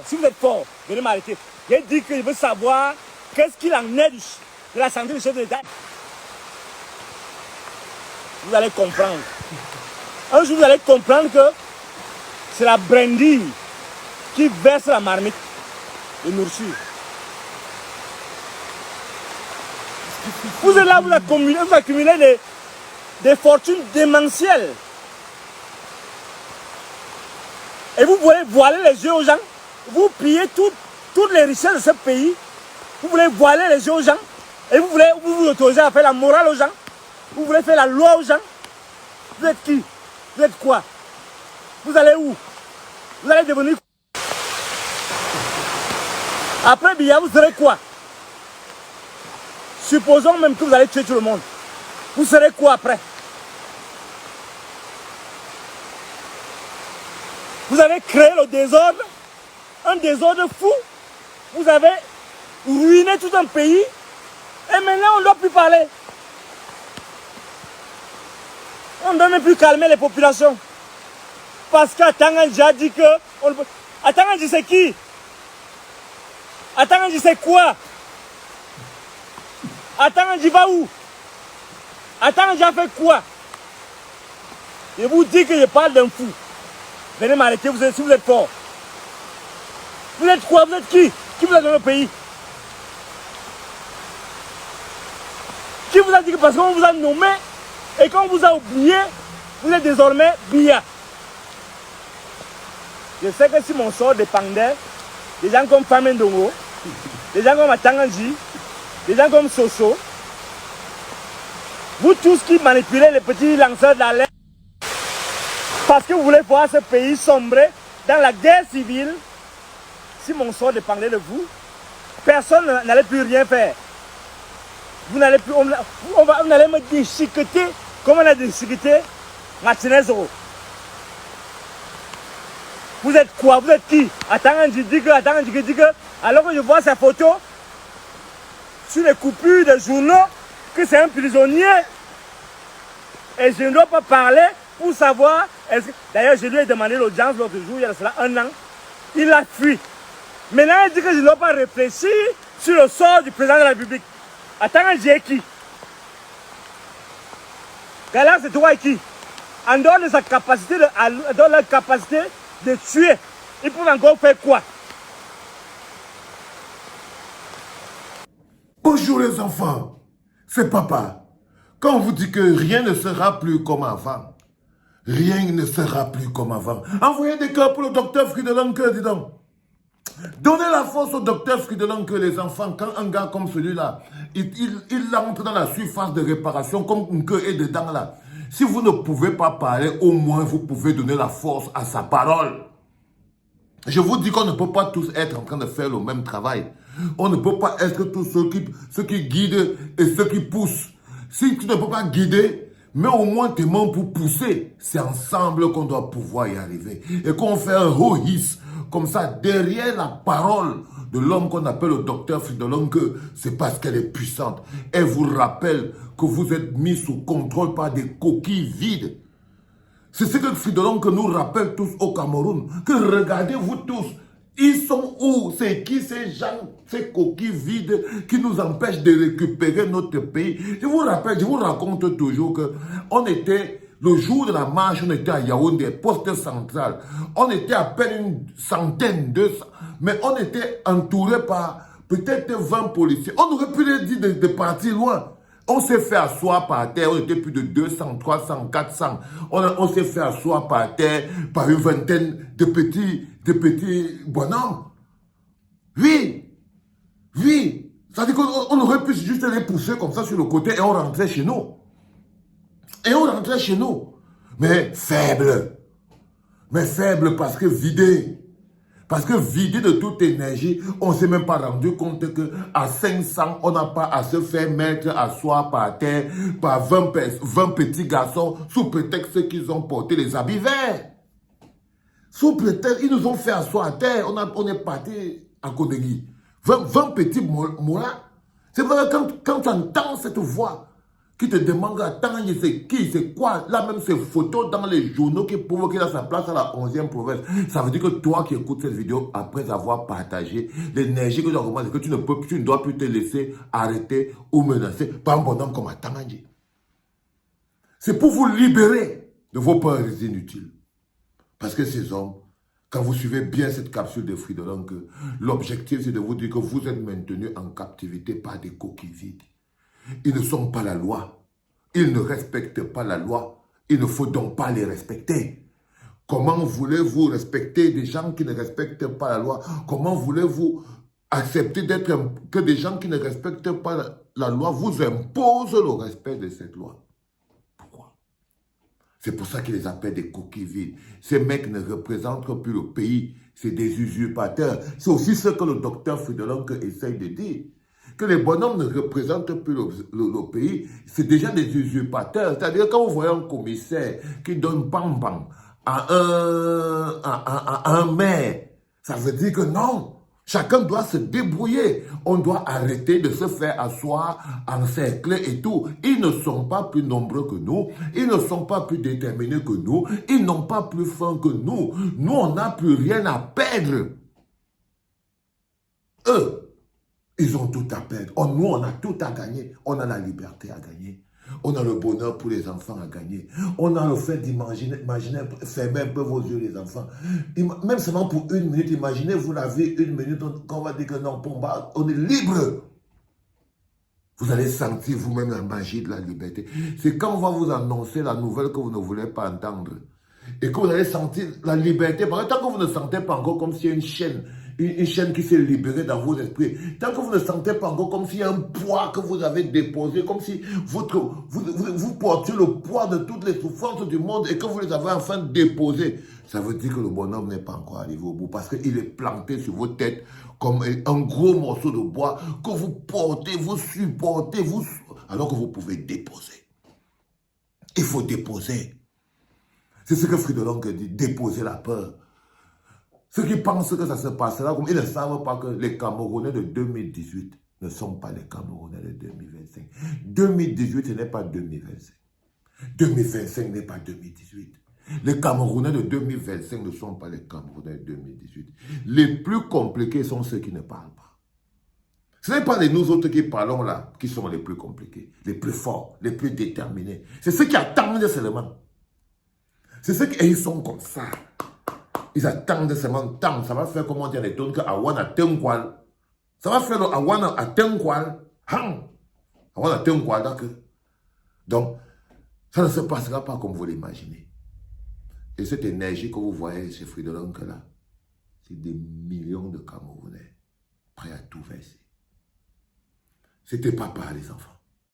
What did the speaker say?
Si vous êtes fort, venez m'arrêter. J'ai dit que je veux savoir qu'est-ce qu'il en est de la santé du chef de l'État. Vous allez comprendre. Un jour, vous allez comprendre que c'est la brindille qui verse la marmite de nourriture. Vous êtes là, vous accumulez des fortunes démentielles. Et vous voulez voiler les yeux aux gens. Vous pillez toutes les richesses de ce pays. Vous voulez voiler les yeux aux gens. Et vous vous autorisez à faire la morale aux gens. Vous voulez faire la loi aux gens. Vous êtes qui? Vous êtes quoi? Vous allez où? Vous allez devenir quoi? Après Biya, vous serez quoi? Supposons même que vous allez tuer tout le monde. Vous serez quoi après? Vous avez créé le désordre, un désordre fou. Vous avez ruiné tout un pays. Et maintenant, on ne doit plus parler. On ne doit même plus calmer les populations. Parce qu'Atanganji a dit que... Atanganji, c'est qui? Atanganji, c'est quoi? Atanganji va où? Atanganji a fait quoi? Je vous dis que je parle d'un fou. Venez m'arrêter, si vous êtes fort. Vous êtes quoi? Vous êtes qui? Qui vous a donné le pays? Qui vous a dit que parce qu'on vous a nommé et qu'on vous a oublié, vous êtes désormais Biya? Je sais que si mon sort dépendait, des gens comme Famendongo, des gens comme Atanganji, des gens comme Soso, vous tous qui manipulez les petits lanceurs d'alerte, parce que vous voulez voir ce pays sombrer dans la guerre civile, si mon sort dépendait de vous, personne n'allait plus rien faire. Vous n'allez plus, on allait me déchiqueter comme on a déchiqueté Martinez. Vous êtes quoi? Vous êtes qui? Atanganji dit que, alors que je vois sa photo sur les coupures de journaux, que c'est un prisonnier. Et je ne dois pas parler pour savoir. D'ailleurs, je lui ai demandé l'audience l'autre jour, il y a cela 1 an. Il a fui. Maintenant, il dit que je ne dois pas réfléchir sur le sort du président de la République. Atanganji est qui? Gala, c'est toi et qui? En dehors de sa capacité de tuer, ils peuvent encore faire quoi? Bonjour les enfants, c'est papa. Quand on vous dit que rien ne sera plus comme avant, rien ne sera plus comme avant. Envoyez des cœurs pour le docteur Friedelanke, dis donc. Donnez la force au docteur Friedelanke, les enfants, quand un gars comme celui-là, il entre dans la surface de réparation comme une queue est dedans là. Si vous ne pouvez pas parler, au moins vous pouvez donner la force à sa parole. Je vous dis qu'on ne peut pas tous être en train de faire le même travail. On ne peut pas être tous ceux qui guident et ceux qui poussent. Si tu ne peux pas guider, mais au moins tes mains pour pousser. C'est ensemble qu'on doit pouvoir y arriver. Et qu'on fait un haut his comme ça derrière la parole de l'homme qu'on appelle le docteur Friedelanke, c'est parce qu'elle est puissante. Elle vous rappelle que vous êtes mis sous contrôle par des coquilles vides. C'est ce que Friedelanke nous rappelle tous au Cameroun. Que regardez-vous tous, ils sont où? C'est qui ces gens, ces coquilles vides qui nous empêchent de récupérer notre pays? Je vous rappelle, je vous raconte toujours que on était, le jour de la marche, on était à Yaoundé, poste central. On était à peine une centaine, 200, mais on était entouré par peut-être 20 policiers. On aurait pu leur dire de partir loin. On s'est fait asseoir par terre, on était plus de 200, 300, 400. On s'est fait asseoir par terre par une vingtaine de petits bonhommes. Oui, oui. C'est-à-dire qu'on aurait pu juste les pousser comme ça sur le côté et on rentrait chez nous. Mais faible. Mais faible parce que vidé. Parce que vidé de toute énergie, on ne s'est même pas rendu compte qu'à 500, on n'a pas à se faire mettre à soi par terre par 20 petits garçons sous prétexte qu'ils ont porté les habits verts. Sous prétexte, ils nous ont fait asseoir à terre, on est parti à Kodegui. 20 petits moulins. C'est vrai que quand tu entends cette voix qui te demande, attends, c'est qui, c'est quoi, là même ces photos dans les journaux qui prouvent qu'il a sa place à la 11e province. Ça veut dire que toi qui écoutes cette vidéo, après avoir partagé l'énergie que tu as remarqué, que tu ne dois plus te laisser arrêter ou menacer par un bonhomme comme Atangandji. C'est pour vous libérer de vos peurs inutiles. Parce que ces hommes, quand vous suivez bien cette capsule de Fridolin, l'objectif c'est de vous dire que vous êtes maintenus en captivité par des coquilles vides. Ils ne sont pas la loi. Ils ne respectent pas la loi. Il ne faut donc pas les respecter. Comment voulez-vous respecter des gens qui ne respectent pas la loi? Comment voulez-vous accepter que des gens qui ne respectent pas la loi vous imposent le respect de cette loi? Pourquoi? C'est pour ça qu'ils les appellent des coquilles vides. Ces mecs ne représentent plus le pays. C'est des usurpateurs. C'est aussi ce que le docteur Fridolin essaye de dire. Que les bonhommes ne représentent plus le pays, c'est déjà des usurpateurs. C'est-à-dire quand vous voyez un commissaire qui donne pam-pam à un maire, ça veut dire que non, chacun doit se débrouiller. On doit arrêter de se faire asseoir, encercler et tout. Ils ne sont pas plus nombreux que nous, ils ne sont pas plus déterminés que nous, ils n'ont pas plus faim que nous. Nous, on n'a plus rien à perdre. Eux, ils ont tout à perdre. Nous, on a tout à gagner. On a la liberté à gagner. On a le bonheur pour les enfants à gagner. On a le fait d'imaginer, fermez un peu vos yeux les enfants. Même seulement pour une minute, imaginez-vous la vie, une minute, quand on va dire que non, Pomba, on est libre. Vous allez sentir vous-même la magie de la liberté. C'est quand on va vous annoncer la nouvelle que vous ne voulez pas entendre. Et que vous allez sentir la liberté. Parce que tant que vous ne sentez pas encore comme s'il y a une chaîne qui s'est libérée dans vos esprits. Tant que vous ne sentez pas encore comme s'il y a un poids que vous avez déposé, comme si vous portiez le poids de toutes les souffrances du monde et que vous les avez enfin déposées. Ça veut dire que le bonhomme n'est pas encore arrivé au bout parce qu'il est planté sur vos têtes comme un gros morceau de bois que vous portez, vous supportez, alors que vous pouvez déposer. Il faut déposer. C'est ce que Fridolin dit, déposer la peur. Ceux qui pensent que ça se passera comme ils ne savent pas que les Camerounais de 2018 ne sont pas les Camerounais de 2025. 2018, ce n'est pas 2025. 2025 n'est pas 2018. Les Camerounais de 2025 ne sont pas les Camerounais de 2018. Les plus compliqués sont ceux qui ne parlent pas. Ce n'est pas les nous autres qui parlons là qui sont les plus compliqués, les plus forts, les plus déterminés. C'est ceux qui attendent seulement. C'est ceux qui sont comme ça. Ils attendent seulement tant. Ça va faire comment dire les tonnes que Awana Tenkwal. Ça va faire le Awana à Tenkwal. Awana Tenkwal, d'accord. Donc, ça ne se passera pas comme vous l'imaginez. Et cette énergie que vous voyez chez Fridolin là, c'est des millions de Camerounais prêts à tout verser. C'était papa, les enfants.